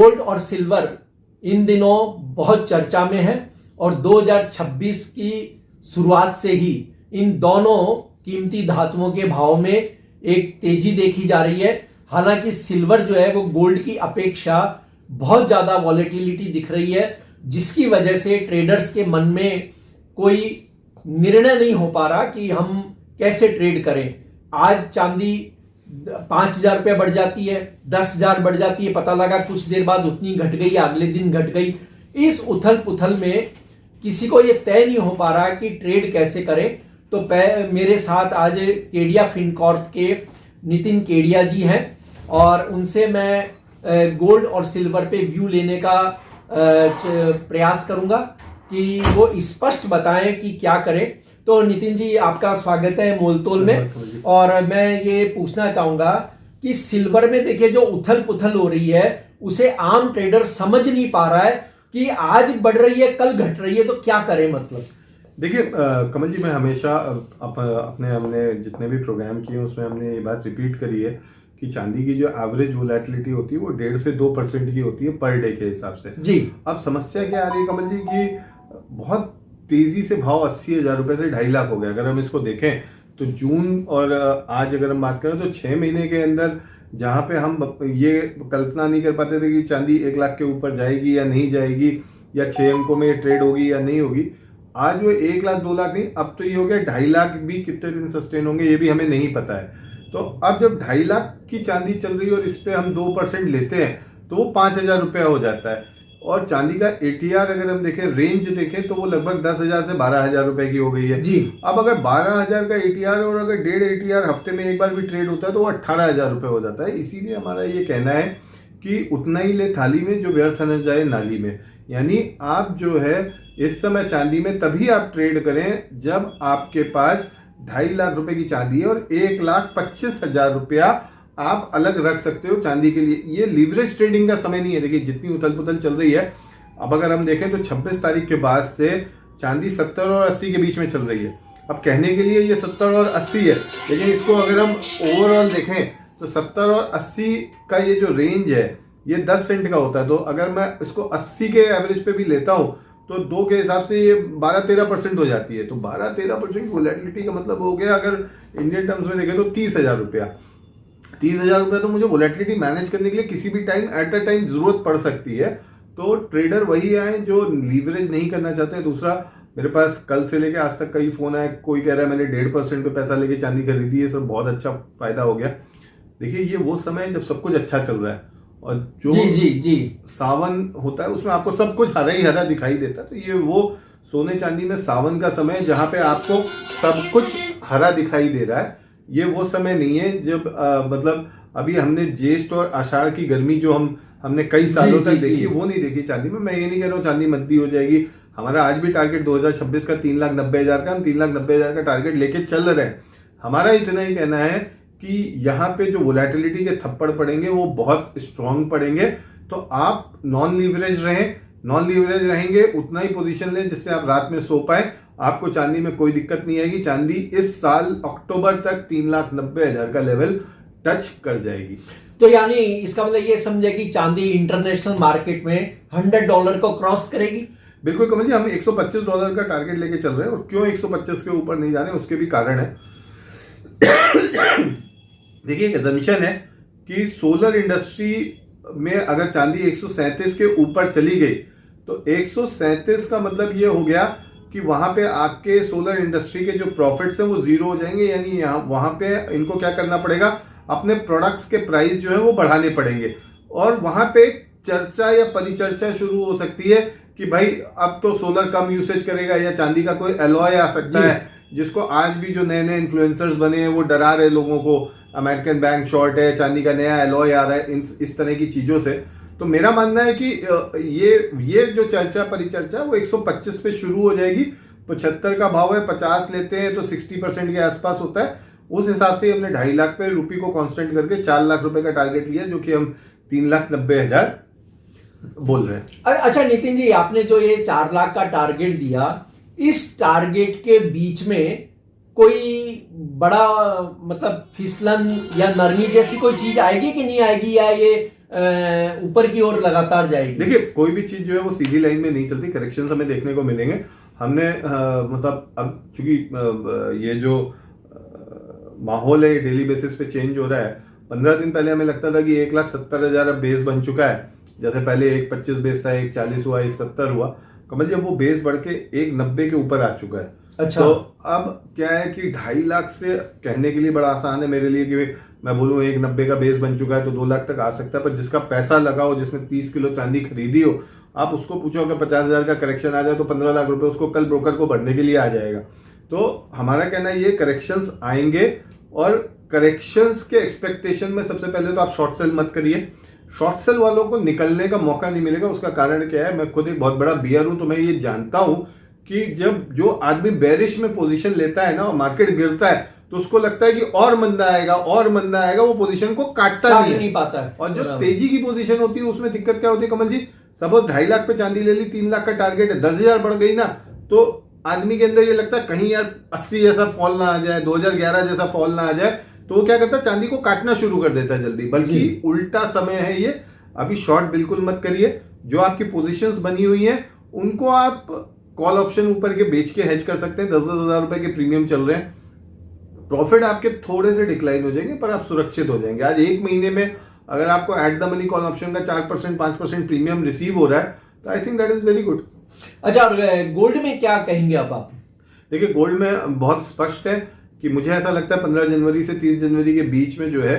Gold और silver in दिनों बहुत चर्चा में है और 2026 की शुरुआत से ही इन दोनों कीमती धातुओं के भाव में एक तेजी देखी जा रही है। हालांकि सिल्वर जो है वो गोल्ड की अपेक्षा बहुत ज्यादा वॉलेटिलिटी दिख रही है, जिसकी वजह से ट्रेडर्स के मन में कोई निर्णय नहीं हो पा रहा कि हम कैसे ट्रेड करें। आज चांदी 5,000 रुपये बढ़ जाती है, 10,000 बढ़ जाती है, पता लगा कुछ देर बाद उतनी घट गई, अगले दिन घट गई। इस उथल पुथल में किसी को यह तय नहीं हो पा रहा कि ट्रेड कैसे करें। तो मेरे साथ आज केडिया फिनकॉर्प के नितिन केडिया जी हैं और उनसे मैं गोल्ड और सिल्वर पे व्यू लेने का प्रयास करूंगा कि वो स्पष्ट बताएं कि क्या करें। तो नितिन जी, आपका स्वागत है मोलतोल में। और मैं ये पूछना चाहूंगा कि सिल्वर में देखिए जो उथल पुथल हो रही है उसे आम ट्रेडर समझ नहीं पा रहा है कि आज बढ़ रही है कल घट रही है, तो क्या करें। मतलब देखिए कमल जी, मैं हमेशा हमने जितने भी प्रोग्राम किए उसमें हमने ये बात रिपीट करी है कि चांदी की जो एवरेज वोलेटिलिटी होती है वो 1.5 से 2% की होती है पर डे के हिसाब से जी। अब समस्या क्या आ रही है कमल जी कि बहुत तेजी से भाव 80,000 रुपए से 2.5 लाख हो गया। अगर हम इसको देखें तो जून और आज अगर हम बात करें तो 6 महीने के अंदर जहां पे हम ये कल्पना नहीं कर पाते थे कि चांदी 1 लाख के ऊपर जाएगी या नहीं जाएगी, या 6 अंकों में ट्रेड होगी या नहीं होगी, आज वो 1 लाख 2 लाख नहीं, अब तो ये हो गया 2.5 लाख भी कितने दिन सस्टेन होंगे ये भी हमें नहीं पता है। तो अब जब 2.5 लाख की चांदी चल रही है और इस पे हम 2% लेते हैं तो वो 5,000 रुपया हो जाता है। और चांदी का ATR अगर हम देखें, रेंज देखें, तो वो लगभग 10,000 से 12,000 रुपए की हो गई है जी। अब अगर 12,000 का ATR और अगर 1.5 ATR हफ्ते में एक बार भी ट्रेड होता है तो वो 18,000 रुपए हो जाता है। इसीलिए हमारा ये कहना है कि उतना ही ले थाली में जो व्यर्थ न जाए नाली में। यानी आप जो है इस समय चांदी में तभी आप ट्रेड करें जब आपके पास 2.5 लाख रुपए की चांदी है और 1,25,000 रुपया आप अलग रख सकते हो चांदी के लिए। ये लीवरेज ट्रेडिंग का समय नहीं है। देखिए जितनी उथल पुथल चल रही है, अब अगर हम देखें तो 26 तारीख के बाद से चांदी 70 और 80 के बीच में चल रही है। अब कहने के लिए ये 70 और 80 है, लेकिन इसको अगर हम ओवरऑल देखें तो 70 और 80 का ये जो रेंज है ये 10 सेंट का होता है। तो अगर मैं इसको 80 के एवरेज पे भी लेता हूं तो 2 के हिसाब से ये 12-13% हो जाती है। तो 12-13% वोलेटिलिटी का मतलब हो गया, अगर इंडियन टर्म्स में देखें तो 30,000 रुपया। 30,000 रुपया तो मुझे वोलेटिलिटी मैनेज करने के लिए किसी भी टाइम एट अ टाइम जरूरत पड़ सकती है। तो ट्रेडर वही आए जो लीवरेज नहीं करना चाहते। दूसरा, मेरे पास कल से लेके आज तक कई फोन आए, कोई कह रहा है मैंने 1.5% पे पैसा लेके चांदी खरीदी है, सब बहुत अच्छा फायदा हो गया। देखिए ये वो समय है जब सब कुछ अच्छा चल रहा है और जो जी सावन होता है उसमें आपको सब कुछ हरा ही हरा दिखाई देता है। तो ये वो सोने चांदी में सावन का समय है जहां पे आपको सब कुछ हरा दिखाई दे रहा है। ये वो समय नहीं है जब मतलब अभी हमने ज्येष्ठ और आषाढ़ की गर्मी जो हमने कई सालों तक देखी, वो नहीं देखी चांदी में। मैं ये नहीं कह रहा हूँ चांदी मंदी हो जाएगी। हमारा आज भी टारगेट 2026 का 3,90,000 का, हम 3,90,000 का टारगेट लेके चल रहे हैं। हमारा इतना ही कहना है कि यहाँ पे जो वोलेटिलिटी के थप्पड़ पड़ेंगे वो बहुत स्ट्रांग पड़ेंगे। तो आप नॉन लीवरेज रहेंगे, उतना ही पोजीशन लें जिससे आप रात में सो पाए। आपको चांदी में कोई दिक्कत नहीं आएगी। चांदी इस साल अक्टूबर तक 3,90,000 का लेवल टच कर जाएगी। तो यानी इसका मतलब ये समझे कि चांदी इंटरनेशनल मार्केट में $100 को क्रॉस करेगी। बिल्कुल कमल जी, हम $125 का टारगेट लेके चल रहे हैं। और क्यों 125 के ऊपर नहीं जा रहे हैं उसके भी कारण है। देखिए एक assumption है कि सोलर इंडस्ट्री में अगर चांदी 137 के ऊपर चली गई तो 137 का मतलब ये हो गया कि वहां पे आपके सोलर इंडस्ट्री के जो प्रॉफिट्स हैं वो जीरो हो जाएंगे। यानी यहाँ वहां पे इनको क्या करना पड़ेगा, अपने प्रोडक्ट्स के प्राइस जो है वो बढ़ाने पड़ेंगे। और वहां पे चर्चा या परिचर्चा शुरू हो सकती है कि भाई अब तो सोलर कम यूसेज करेगा या चांदी का कोई एलॉय आ सकता है, जिसको आज भी जो नए नए इन्फ्लुएंसर्स बने हैं वो डरा रहे लोगों को। अमेरिकन बैंक शॉर्ट है, चांदी का नया एलॉय आ रहा है, इस तरह की चीजों से। तो मेरा मानना है कि ये जो चर्चा परिचर्चा वो 125 पे शुरू हो जाएगी। 75 का भाव है, 50 लेते हैं तो 60% के आसपास होता है। उस हिसाब से हमने 2.5 लाख पे रुपये को कांस्टेंट करके 4 लाख रुपए का टारगेट लिया, जो कि हम 3,90,000 बोल रहे हैं। अच्छा नितिन जी, आपने जो ये 4 लाख का टारगेट दिया, इस टारगेट के बीच में कोई बड़ा मतलब फिसलन या नरमी जैसी कोई चीज आएगी कि नहीं आएगी, या ये ऊपर की ओर लगातार जाएगी? देखिए, कोई भी चीज जो है वो सीधी लाइन में नहीं चलती, करेक्शंस हमें देखने को मिलेंगे। हमने मतलब अब चूंकि ये जो माहौल है डेली बेसिस पे चेंज हो रहा है। 15 दिन पहले हमें लगता था कि 1,70,000 अब बेस बन चुका है। जैसे पहले 1,25 बेस था, 1,40 हुआ, 1,70 हुआ। कमल जी, अब वो बेस बढ़ के 1,90 के ऊपर आ चुका है। अच्छा। तो अब क्या है कि 2.5 लाख से कहने के लिए बड़ा आसान है मेरे लिए कि मैं बोलूँ 1,90 का बेस बन चुका है तो 2 लाख तक आ सकता है। पर जिसका पैसा लगा हो, जिसने 30 किलो चांदी खरीदी हो, आप उसको पूछो अगर 50,000 का करेक्शन आ जाए तो 15 लाख रुपए उसको कल ब्रोकर को भरने के लिए आ जाएगा। तो हमारा कहना ये करेक्शंस आएंगे, और करेक्शंस के एक्सपेक्टेशन में सबसे पहले तो आप शॉर्ट सेल मत करिए। शॉर्ट सेल वालों को निकलने का मौका नहीं मिलेगा। उसका कारण क्या है, मैं खुद एक बहुत बड़ा बियर हूं, तो मैं ये जानता हूं कि जब जो आदमी बेरिश में पोजीशन लेता है ना और मार्केट गिरता है तो उसको लगता है कि और मंदा आएगा और मंदा आएगा, वो पोजीशन को काटता नहीं पाता है। और जो तेजी की पोजीशन होती है उसमें दिक्कत क्या होती है कमल जी, सपोज 2.5 लाख पे चांदी ले ली, 3 लाख का टारगेट है, 10,000 बढ़ गई ना, तो आदमी के अंदर ये लगता है कहीं यार 80 जैसा फॉल ना आ जाए, 2011 जैसा फॉल ना आ जाए, तो वो क्या करता है, चांदी को काटना शुरू कर देता है जल्दी। बल्कि उल्टा समय है ये। अभी शॉर्ट बिल्कुल मत करिए। जो आपकी पोजीशंस बनी हुई हैं उनको आप कॉल ऑप्शन ऊपर के बेच के हेज कर सकते हैं। 10-10 हजार रुपए के प्रीमियम चल रहे हैं। प्रॉफिट आपके थोड़े से डिक्लाइन हो जाएंगे पर आप सुरक्षित हो जाएंगे। आज एक महीने में अगर आपको at the money call option का 4% 5% प्रीमियम रिसीव हो रहा है तो I think that is very good. अच्छा, गोल्ड में क्या कहेंगे आप? देखिए, गोल्ड में बहुत स्पष्ट है कि मुझे ऐसा लगता है 15 जनवरी से 30 जनवरी के बीच में जो है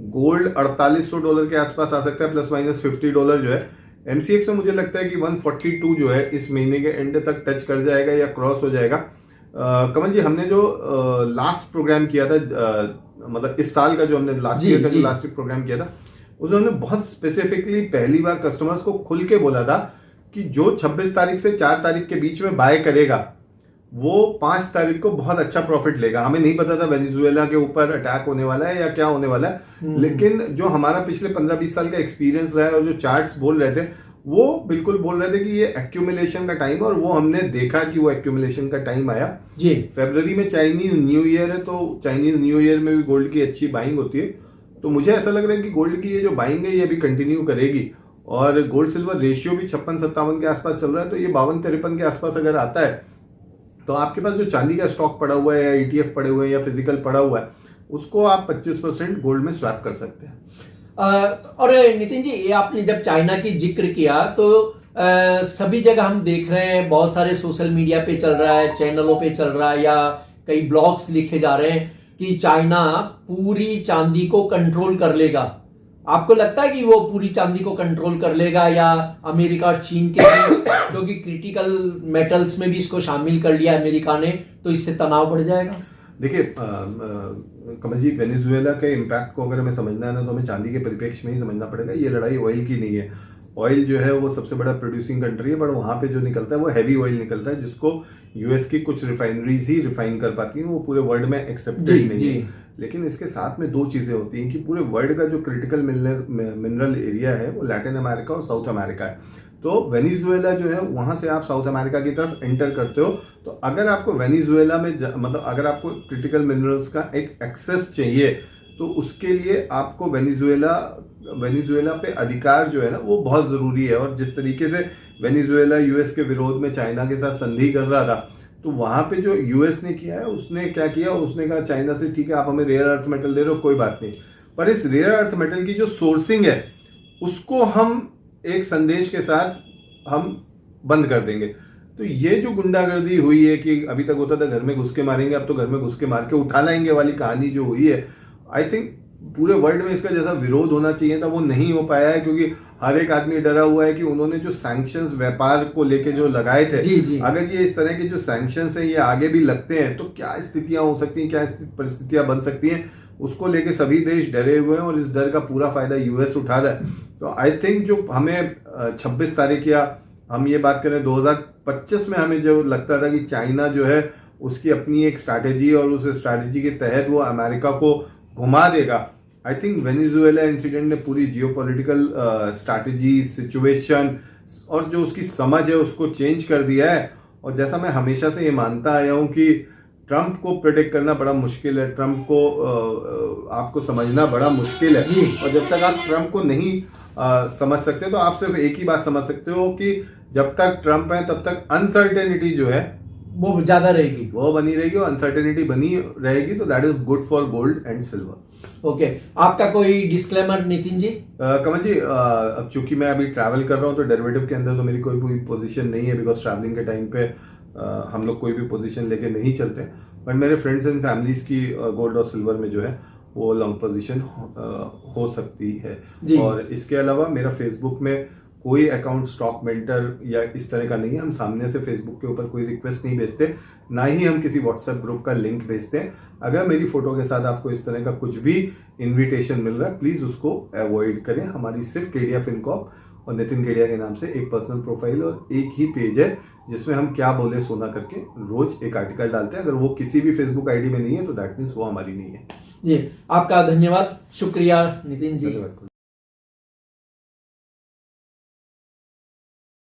गोल्ड $4,800 के आसपास आ सकता है, $+- $50 जो है। एमसीएक्स में मुझे लगता है कि 142 जो है इस महीने के एंड तक टच कर जाएगा या क्रॉस हो जाएगा। कमल जी, हमने जो लास्ट प्रोग्राम किया था, मतलब इस साल का जो हमने लास्ट ईयर का जो लास्ट प्रोग्राम किया था, उसमें हमने बहुत स्पेसिफिकली पहली बार कस्टमर्स को खुल के बोला था कि जो 26 तारीख से 4 तारीख के बीच में बाय करेगा वो 5 तारीख को बहुत अच्छा प्रॉफिट लेगा। हमें नहीं पता था वेनेजुएला के ऊपर अटैक होने वाला है या क्या होने वाला है, लेकिन जो हमारा पिछले 15-20 साल का एक्सपीरियंस रहा है और जो चार्ट्स बोल रहे थे वो बिल्कुल बोल रहे थे कि ये एक्यूमुलेशन का टाइम है, और वो हमने देखा कि वो एक्यूमुलेशन का टाइम आया जी। फरवरी में चाइनीज न्यू ईयर है, तो चाइनीज न्यू ईयर में भी गोल्ड की अच्छी बाइंग होती है। तो मुझे ऐसा लग रहा है कि गोल्ड की ये जो बाइंग है ये अभी कंटिन्यू करेगी, और गोल्ड सिल्वर रेशियो भी 56-57 के आसपास चल रहा है। तो ये 52-53 के आसपास अगर आता है तो आपके पास जो चांदी का स्टॉक पड़ा हुआ है या ईटीएफ पड़े हुए हैं या फिजिकल पड़ा हुआ है उसको आप 25% गोल्ड में स्वैप कर सकते हैं। और नितिन जी, ये आपने जब चाइना की जिक्र किया तो सभी जगह हम देख रहे हैं, बहुत सारे सोशल मीडिया पे चल रहा है, चैनलों पे चल रहा है, या कई ब्लॉग्स लिखे जा रहे हैं कि चाइना पूरी चांदी को कंट्रोल कर लेगा। आपको लगता है कि वो पूरी चांदी को कंट्रोल कर लेगा, या अमेरिका और चीन के बीच, क्योंकि क्रिटिकल मेटल्स में भी इसको शामिल कर लिया अमेरिका ने, तो इससे तनाव बढ़ जाएगा? देखिए कमल जी, वेनेजुएला के इम्पैक्ट को अगर हमें समझना है ना तो हमें चांदी के परिप्रेक्ष्य में ही समझना पड़ेगा। ये लड़ाई ऑयल की नहीं है। ऑयल जो है वो सबसे बड़ा प्रोड्यूसिंग कंट्री है, बट वहाँ पे जो निकलता है वो हैवी ऑयल निकलता है, जिसको यूएस की कुछ रिफाइनरीज ही रिफाइन कर पाती हैं। वो पूरे वर्ल्ड में एक्सेप्टेड नहीं है। लेकिन इसके साथ में दो चीज़ें होती हैं कि पूरे वर्ल्ड का जो क्रिटिकल मिनरल एरिया है वो लैटिन अमेरिका और साउथ अमेरिका है। तो वेनेजुएला जो है वहाँ से आप साउथ अमेरिका की तरफ एंटर करते हो, तो अगर आपको वेनेजुएला में मतलब अगर आपको क्रिटिकल मिनरल्स का एक एक्सेस चाहिए तो उसके लिए आपको वेनेजुएला पे अधिकार जो है ना वो बहुत ज़रूरी है। और जिस तरीके से वेनेजुएला यूएस के विरोध में चाइना के साथ संधि कर रहा था, तो वहाँ पे जो यूएस ने किया है, उसने क्या किया, उसने कहा चाइना से ठीक है आप हमें रेयर अर्थ मेटल दे रहे हो, कोई बात नहीं, पर इस रेयर अर्थ मेटल की जो सोर्सिंग है उसको हम एक संदेश के साथ हम बंद कर देंगे। तो ये जो गुंडागर्दी हुई है कि अभी तक होता था घर में घुस के मारेंगे, अब तो घर में घुस के मार के उठा लाएंगे वाली कहानी जो हुई है, आई थिंक पूरे वर्ल्ड में इसका जैसा विरोध होना चाहिए था वो नहीं हो पाया है, क्योंकि हर एक आदमी डरा हुआ है कि उन्होंने जो सैंक्शंस व्यापार को लेके जो लगाए थे, जी। अगर ये इस तरह के जो सैंक्शंस है ये आगे भी लगते हैं तो क्या स्थितियां हो सकती हैं, क्या परिस्थितियां बन सकती हैं, उसको लेके सभी देश डरे हुए हैं और इस डर का पूरा फायदा यूएस उठा रहा है। तो आई थिंक जो हमें 26 तारीख या हम ये बात करें 2025 में हमें जो लगता था कि चाइना जो है उसकी अपनी एक स्ट्रैटेजी और उस स्ट्रैटेजी के तहत वो अमेरिका को घुमा देगा, आई थिंक वेनेजुएला इंसिडेंट ने पूरी जियोपॉलिटिकल स्ट्रैटेजी सिचुएशन और जो उसकी समझ है उसको चेंज कर दिया है। और जैसा मैं हमेशा से ये मानता आया हूँ कि ट्रंप को प्रेडिक्ट करना बड़ा मुश्किल है, ट्रंप को आपको समझना बड़ा मुश्किल है, और जब तक आप ट्रंप को नहीं समझ सकते हैं। तो आप सिर्फ एक ही बात समझ सकते हो कि जब तक ट्रम्प है तब तक अनसर्टेनिटी जो है वो ज्यादा रहेगी। वो बनी रहेगी, और अनसर्टेनिटी बनी रहेगी, तो that is good for gold and silver. Okay, आपका कोई डिस्क्लेमर नितिन जी? कमल जी, अब चूंकि मैं अभी ट्रैवल कर रहा हूँ तो डेरिवेटिव के अंदर तो मेरी कोई पोजीशन नहीं है, बिकॉज ट्रैवलिंग के टाइम पे हम लोग कोई भी पोजीशन लेके नहीं चलते। बट मेरे फ्रेंड्स एंड फैमिलीज की गोल्ड और सिल्वर में जो है वो लॉन्ग पोजीशन हो सकती है। और इसके अलावा मेरा फेसबुक में कोई अकाउंट स्टॉक मेंटर या इस तरह का नहीं है। हम सामने से फेसबुक के ऊपर कोई रिक्वेस्ट नहीं भेजते, ना ही हम किसी व्हाट्सएप ग्रुप का लिंक भेजते हैं। अगर मेरी फोटो के साथ आपको इस तरह का कुछ भी इनविटेशन मिल रहा है, प्लीज उसको अवॉइड करें। हमारी सिर्फ केडिया फिनकॉप और नितिन केडिया के नाम से एक पर्सनल प्रोफाइल और एक ही पेज है जिसमें हम क्या बोले सोना करके रोज एक आर्टिकल डालते हैं। अगर वो किसी भी फेसबुक आईडी में नहीं है तो दैट मीन्स वो हमारी नहीं है। जी, आपका धन्यवाद, शुक्रिया नितिन जी। धन्यवाद।